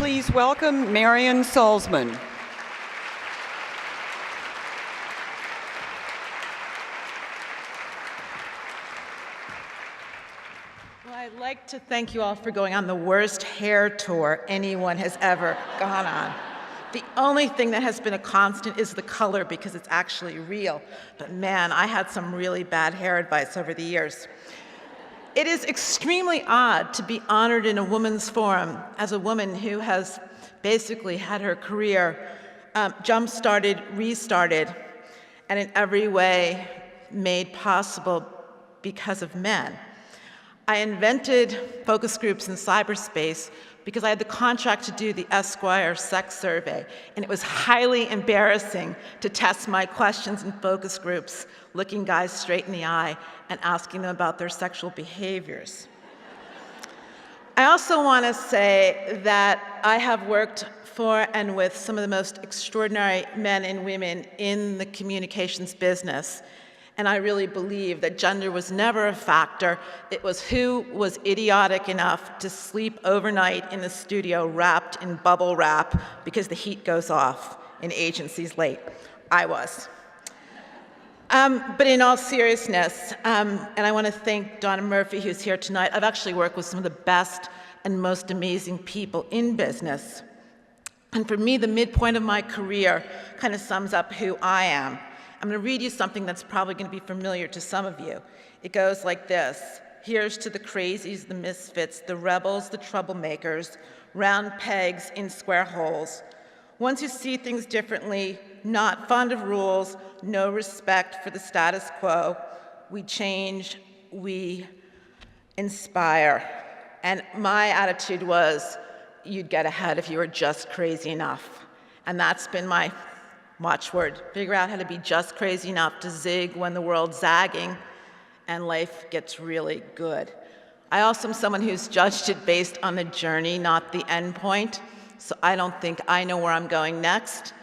please welcome Marian Salzman. Well, I'd like to thank you all for going on the worst hair tour anyone has ever gone on. The only thing that has been a constant is the color because it's actually real. But man, I had some really bad hair advice over the years. It is extremely odd to be honored in a women's forum as a woman who has basically had her career jump-started, restarted, and in every way made possible because of men. I invented focus groups in cyberspace because I had the contract to do the Esquire sex survey, and it was highly embarrassing to test my questions in focus groups, looking guys straight in the eye and asking them about their sexual behaviors. I also want to say that I have worked for and with some of the most extraordinary men and women in the communications business. And I really believe that gender was never a factor. It was who was idiotic enough to sleep overnight in the studio wrapped in bubble wrap because the heat goes off in agencies late. I was. But in all seriousness, and I want to thank Donna Murphy, who's here tonight. I've actually worked with some of the best and most amazing people in business. And for me, the midpoint of my career kind of sums up who I am. I'm going to read you something that's probably going to be familiar to some of you. It goes like this. Here's to the crazies, the misfits, the rebels, the troublemakers, round pegs in square holes. Ones who see things differently, not fond of rules, no respect for the status quo. We change, we inspire. And my attitude was, you'd get ahead if you were just crazy enough. And that's been my watchword. Figure out how to be just crazy enough to zig when the world's zagging and life gets really good. I also am someone who's judged it based on the journey, not the end point. So I don't think I know where I'm going next.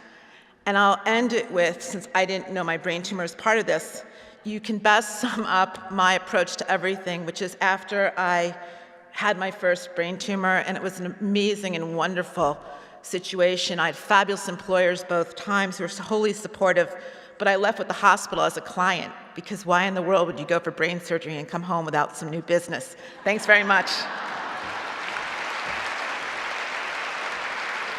And I'll end it with, since I didn't know my brain tumor is part of this, you can best sum up my approach to everything, which is after I had my first brain tumor, and it was an amazing and wonderful situation. I had fabulous employers both times who were wholly supportive, but I left with the hospital as a client, because why in the world would you go for brain surgery and come home without some new business? Thanks very much.